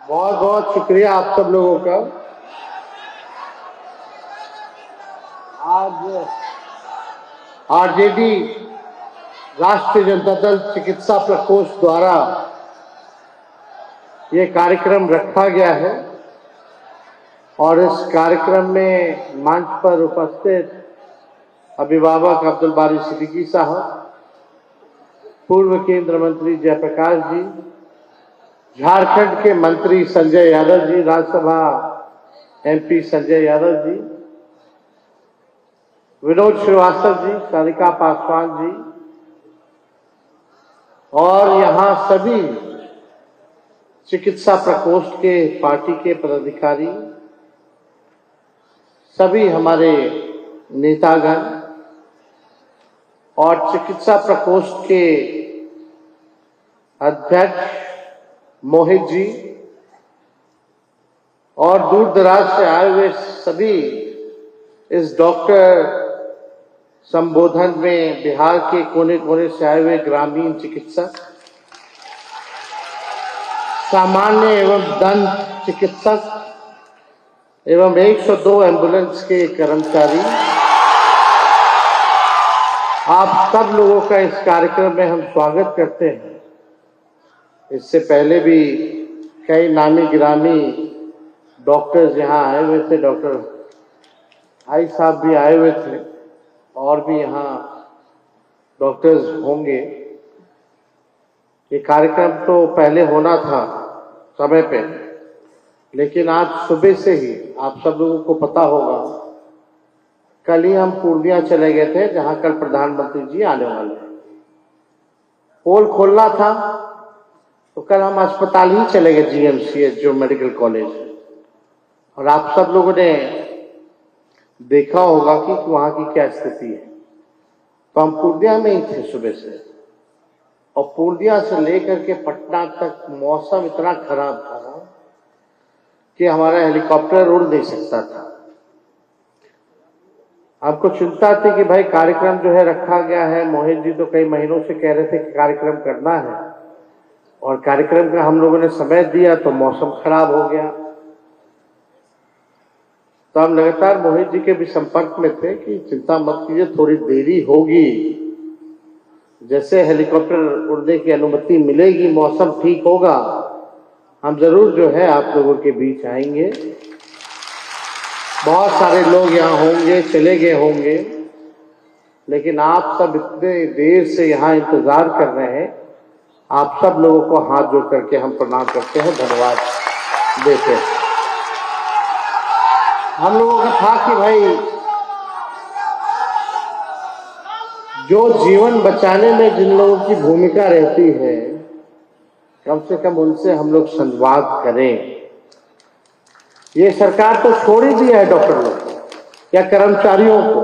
बहुत बहुत शुक्रिया आप सब लोगों का। आज आरजेडी राष्ट्रीय जनता दल चिकित्सा प्रकोष्ठ द्वारा ये कार्यक्रम रखा गया है और इस कार्यक्रम में मंच पर उपस्थित अभिभावक अब्दुल बारी सिद्दीकी साहब, पूर्व केंद्रीय मंत्री जयप्रकाश जी, झारखंड के मंत्री संजय यादव जी, राज्यसभा एमपी संजय यादव जी, विनोद श्रीवास्तव जी, सारिका पासवान जी और यहाँ सभी चिकित्सा प्रकोष्ठ के पार्टी के पदाधिकारी, सभी हमारे नेतागण और चिकित्सा प्रकोष्ठ के अध्यक्ष मोहित जी और दूर दराज से आए हुए सभी इस डॉक्टर संबोधन में बिहार के कोने कोने से आए हुए ग्रामीण चिकित्सक, सामान्य एवं दंत चिकित्सक एवं 102 एम्बुलेंस के कर्मचारी, आप सब लोगों का इस कार्यक्रम में हम स्वागत करते हैं। इससे पहले भी कई नामी गिरामी डॉक्टर्स यहाँ आए हुए थे, डॉक्टर आई साहब भी आए हुए थे और भी यहाँ डॉक्टर्स होंगे। ये कार्यक्रम तो पहले होना था समय पे, लेकिन आज सुबह से ही आप सब लोगों को पता होगा, कल ही हम पूर्णिया चले गए थे जहां कल प्रधानमंत्री जी आने वाले हैं। पोल खोलना था तो कल हम अस्पताल ही चले गए, जीएमसीएच जो मेडिकल कॉलेज है, और आप सब लोगों ने देखा होगा कि वहां की क्या स्थिति है। तो हम पूर्णिया में ही थे सुबह से, और पूर्णिया से लेकर के पटना तक मौसम इतना खराब था कि हमारा हेलीकॉप्टर उड़ नहीं सकता था। आपको चिंता थी कि भाई कार्यक्रम जो है रखा गया है, मोहित जी तो कई महीनों से कह रहे थे कि कार्यक्रम करना है, और कार्यक्रम का हम लोगों ने समय दिया तो मौसम खराब हो गया। तो हम लगातार मोहित जी के भी संपर्क में थे कि चिंता मत कीजिए, थोड़ी देरी होगी, जैसे हेलीकॉप्टर उड़ने की अनुमति मिलेगी, मौसम ठीक होगा, हम जरूर जो है आप लोगों के बीच आएंगे। बहुत सारे लोग यहाँ होंगे, चले गए होंगे, लेकिन आप सब इतने देर से यहाँ इंतजार कर रहे हैं। आप सब लोगों को हाथ जोड़ करके हम प्रणाम करते हैं, धन्यवाद देते हैं। हम लोगों का था कि भाई जो जीवन बचाने में जिन लोगों की भूमिका रहती है, कम से कम उनसे हम लोग संवाद करें। ये सरकार तो छोड़ ही दिया है डॉक्टर लोग को या कर्मचारियों को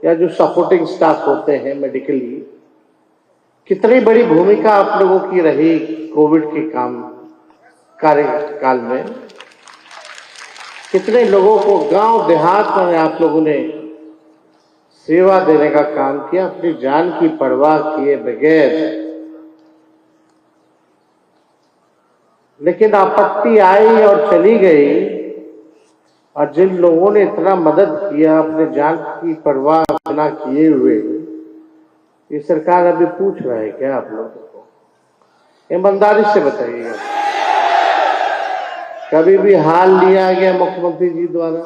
या जो सपोर्टिंग स्टाफ होते हैं मेडिकली। कितनी बड़ी भूमिका आप लोगों की रही कोविड के कार्यकाल में, कितने लोगों को गांव देहात में आप लोगों ने सेवा देने का काम किया, अपनी जान की परवाह किए बगैर। लेकिन आपत्ति आई और चली गई, और जिन लोगों ने इतना मदद किया अपने जान की परवाह बिना किए हुए, ये सरकार अभी पूछ रहा है क्या आप लोगों को? ईमानदारी से बताइएगा, कभी भी हाल लिया गया मुख्यमंत्री जी द्वारा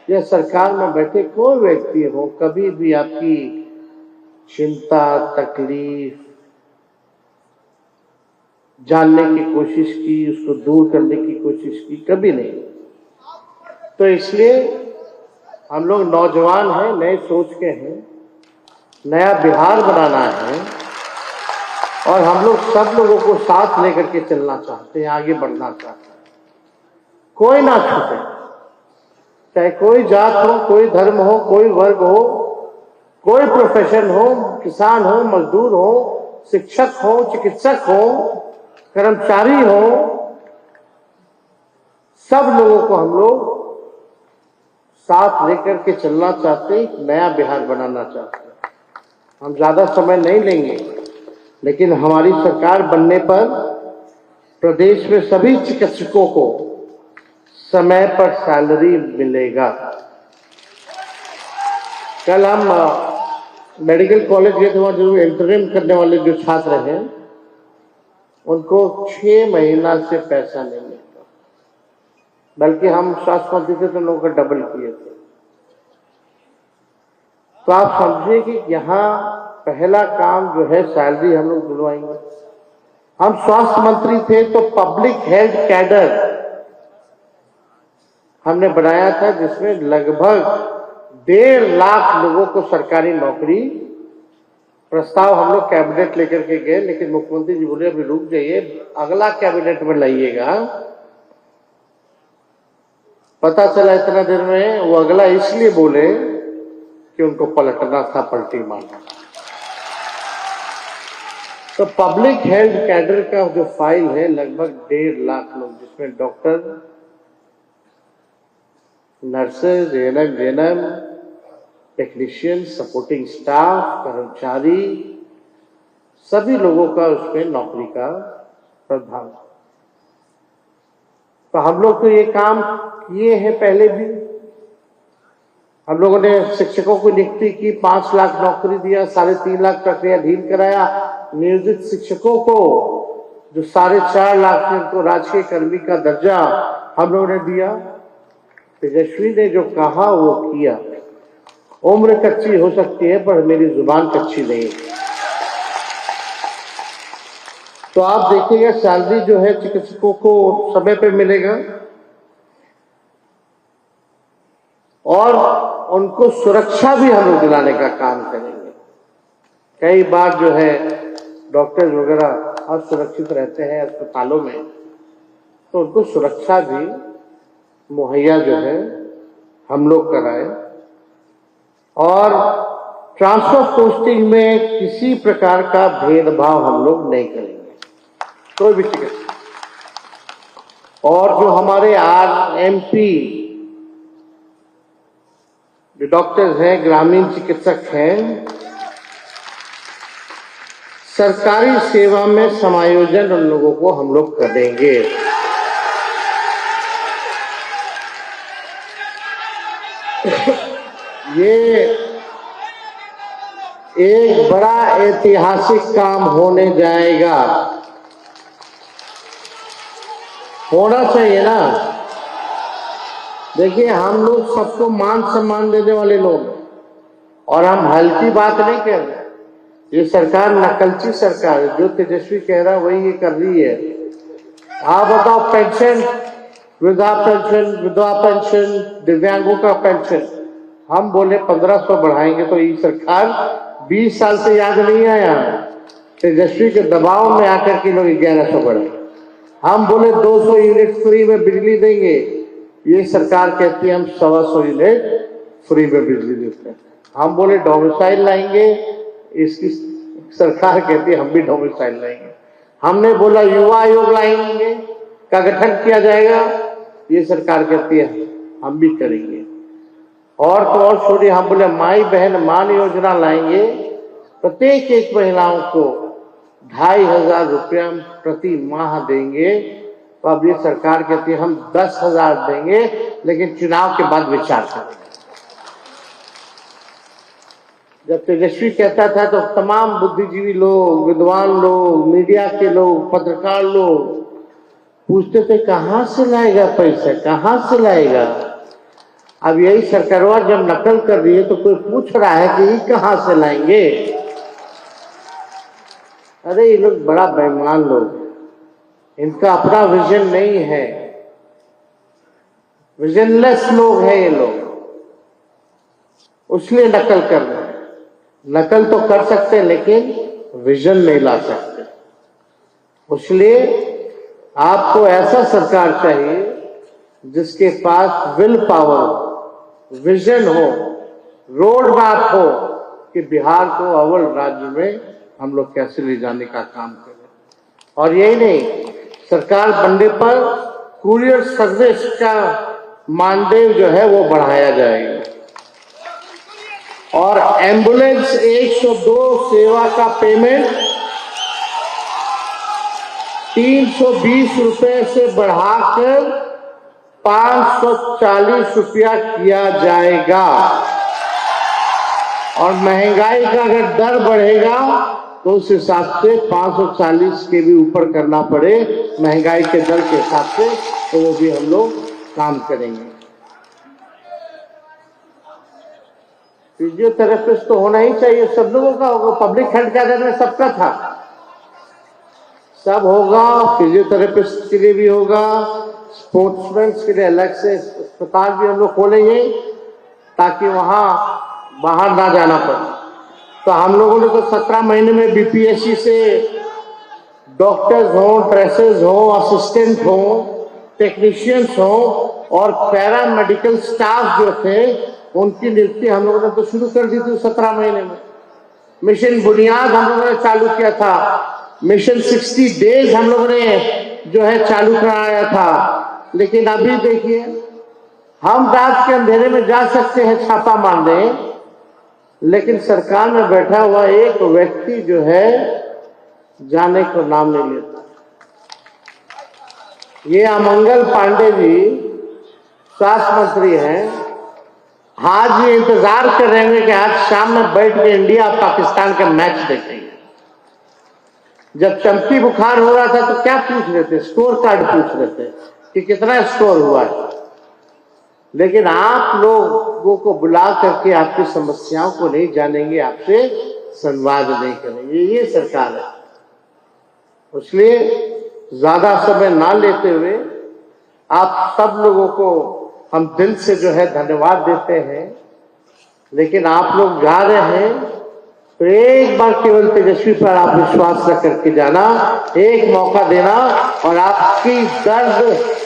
या सरकार में बैठे कोई व्यक्ति हो, कभी भी आपकी चिंता तकलीफ जानने की कोशिश की, उसको दूर करने की कोशिश की? कभी नहीं। तो इसलिए हम लोग नौजवान हैं, नए सोच के हैं, नया बिहार बनाना है, और हम लोग सब लोगों को साथ लेकर के चलना चाहते हैं, आगे बढ़ना चाहते हैं। कोई ना छूटे, चाहे कोई जात हो, कोई धर्म हो, कोई वर्ग हो, कोई प्रोफेशन हो, किसान हो, मजदूर हो, शिक्षक हो, चिकित्सक हो, कर्मचारी हो, सब लोगों को हम लोग साथ लेकर के चलना चाहते हैं, एक नया बिहार बनाना चाहते हैं। हम ज्यादा समय नहीं लेंगे, लेकिन हमारी सरकार बनने पर प्रदेश में सभी चिकित्सकों को समय पर सैलरी मिलेगा। कल हम मेडिकल कॉलेज गए थे, वहां जो इंटरिम करने वाले जो छात्र हैं उनको 6 महीना से पैसा नहीं मिलता, बल्कि हम स्वास्थ्य मंत्री थे तो लोगों का डबल किए थे। तो आप समझिए कि यहाँ पहला काम जो है सैलरी हम लोग दिलवाएंगे। हम स्वास्थ्य मंत्री थे तो पब्लिक हेल्थ कैडर हमने बनाया था, जिसमें लगभग 1.5 लाख लोगों को सरकारी नौकरी प्रस्ताव हम लोग कैबिनेट लेकर के गए, लेकिन मुख्यमंत्री जी बोले अभी रुक जाइए, अगला कैबिनेट में लाइएगा। पता चला इतना देर में वो अगला इसलिए बोले कि उनको पलटना था, पलटी मारना। तो पब्लिक हेल्थ कैडर का जो फाइल है लगभग 1.5 लाख लोग, जिसमें doctor, nurses, ANM, technician, supporting staff, कर्मचारी, सभी लोगों का उसमें नौकरी का प्रावधान। तो हम लोग तो ये काम किए हैं पहले भी। हम लोगों ने शिक्षकों को नियुक्ति की, 5 लाख नौकरी दिया, 3.5 लाख प्रक्रियाधीन कराया। नियोजित शिक्षकों को जो 4.5 लाख थे उनको राजकीय कर्मी का दर्जा हम लोगों ने दिया। तेजस्वी ने जो कहा वो किया। उम्र कच्ची हो सकती है पर मेरी जुबान कच्ची नहीं। तो आप देखिएगा सैलरी जो है चिकित्सकों को समय पे मिलेगा और उनको सुरक्षा भी हम लोग दिलाने का काम करेंगे। कई बार जो है डॉक्टर वगैरह असुरक्षित रहते हैं अस्पतालों में, तो उनको सुरक्षा भी मुहैया जो है हम लोग कराए। और ट्रांसफर पोस्टिंग में किसी प्रकार का भेदभाव हम लोग नहीं करेंगे, कोई भी चिकित्सक। और जो हमारे आरएमपी जो डॉक्टर्स हैं, ग्रामीण चिकित्सक हैं, सरकारी सेवा में समायोजन उन लोगों को हम लोग कर देंगे। ये एक बड़ा ऐतिहासिक काम होने जाएगा। होना चाहिए ना। देखिए हम लोग सबको मान सम्मान देने वाले लोग, और हम हल्की बात नहीं कर रहे। ये सरकार नकलची सरकार है, जो तेजस्वी कह रहा है वही ये कर रही है। आप बताओ, पेंशन, वृद्धा पेंशन, विधवा पेंशन, दिव्यांगों का पेंशन हम बोले 1500 बढ़ाएंगे, तो ये सरकार 20 साल से याद नहीं आया। तेजस्वी के दबाव में आकर के लोग 1100 बढ़ाए। हम बोले 200 यूनिट फ्री में बिजली देंगे, ये सरकार कहती है हम 125 यूनिट फ्री में बिजली देते हैं। हम बोले डोमिसाइल लाएंगे, इसकी सरकार कहती है हम भी डोमिसाइल लाएंगे। हमने बोला युवा आयोग लाएंगे का गठन किया जाएगा, ये सरकार कहती है हम भी करेंगे। और तो और छोड़िए, हम बोले माई बहन मान योजना लाएंगे, प्रत्येक एक महिलाओं को 2500 रुपया प्रति माह देंगे। तो अब ये सरकार कहती है हम 10,000 देंगे, लेकिन चुनाव के बाद विचार करेंगे। जब तेजस्वी कहता था तो तमाम बुद्धिजीवी लोग, विद्वान लोग, मीडिया के लोग, पत्रकार लोग पूछते थे कहां से लाएगा पैसा, कहां से लाएगा। अब यही सरकार जब नकल कर रही है तो कोई पूछ रहा है कि ये कहां से लाएंगे। अरे ये लोग बड़ा बेईमान लोग, इनका अपना विजन नहीं है, विजनलेस लोग हैं ये लोग, इसलिए नकल कर रहे हैं। नकल तो कर सकते हैं लेकिन विजन नहीं ला सकते। इसलिए आपको ऐसा सरकार चाहिए जिसके पास विल पावर, विजन हो, रोड मैप हो कि बिहार को अव्वल राज्य में हम लोग कैसे ले जाने का काम करें। और यही नहीं, सरकार बनने पर कुरियर सर्विस का मानदेय जो है वो बढ़ाया जाएगा और एम्बुलेंस 102 सेवा का पेमेंट 320 रुपए से बढ़ाकर 540 रुपया किया जाएगा। और महंगाई का अगर दर बढ़ेगा तो उस हिसाब से 540 के भी ऊपर करना पड़े महंगाई के दर के हिसाब से, तो वो भी हम लोग काम करेंगे। फिजियोथेरेपिस्ट तो होना ही चाहिए, सब लोगों का होगा। पब्लिक हेल्थ कैडर में सबका था, सब होगा। फिजियोथेरेपिस्ट के लिए भी होगा, स्पोर्ट्समैन के लिए अलग से अस्पताल भी हम लोग खोलेंगे ताकि वहां बाहर ना जाना पड़े। तो हम लोगों ने तो 17 महीने में बीपीएससी से डॉक्टर्स हो, ट्रेसर्स हो, असिस्टेंट हो, टेक्नीशियंस हो और पैरा मेडिकल स्टाफ जो थे उनकी नियुक्ति हम लोगों ने तो शुरू कर दी थी 17 महीने में। मिशन बुनियाद हम लोगों ने चालू किया था, मिशन 60 डेज हम लोगों ने जो है चालू कराया था। लेकिन अभी देखिए, हम रात के अंधेरे में जा सकते हैं छापा मारने, लेकिन सरकार में बैठा हुआ एक व्यक्ति जो है जाने को नाम नहीं लेता। ये अमंगल पांडे जी स्वास्थ्य मंत्री हैं, आज ये इंतजार कर रहे हैं कि आज शाम में बैठ के इंडिया और पाकिस्तान का मैच देखेंगे। जब चमकी बुखार हो रहा था तो क्या पूछ रहे थे? स्कोर कार्ड पूछ रहे थे कि कितना स्कोर हुआ है। लेकिन आप लोगों को बुला करके आपकी समस्याओं को नहीं जानेंगे, आपसे संवाद नहीं करेंगे, ये सरकार है। इसलिए ज्यादा समय ना लेते हुए आप सब लोगों को हम दिल से जो है धन्यवाद देते हैं। लेकिन आप लोग जा रहे हैं तो एक बार केवल तेजस्वी पर आप विश्वास रख करके जाना, एक मौका देना और आपकी दर्द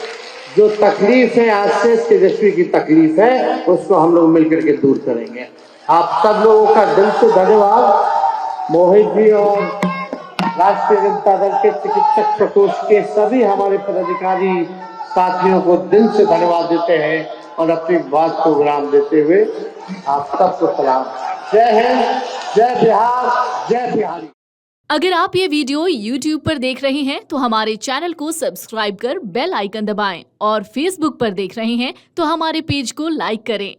जो तकलीफ है आज से तेजस्वी की तकलीफ है उसको हम लोग मिलकर के दूर करेंगे। आप सब लोगों का दिल से धन्यवाद। मोहित जी और राष्ट्रीय जनता दल के चिकित्सक प्रकोष्ठ के सभी हमारे पदाधिकारी साथियों को दिल से धन्यवाद देते हैं और अपनी बात को विराम देते हुए आप सबको सलाम। जय हिंद, जय बिहार, जय बिहारी। अगर आप ये वीडियो YouTube पर देख रहे हैं तो हमारे चैनल को सब्सक्राइब कर बेल आइकन दबाएं और Facebook पर देख रहे हैं तो हमारे पेज को लाइक करें।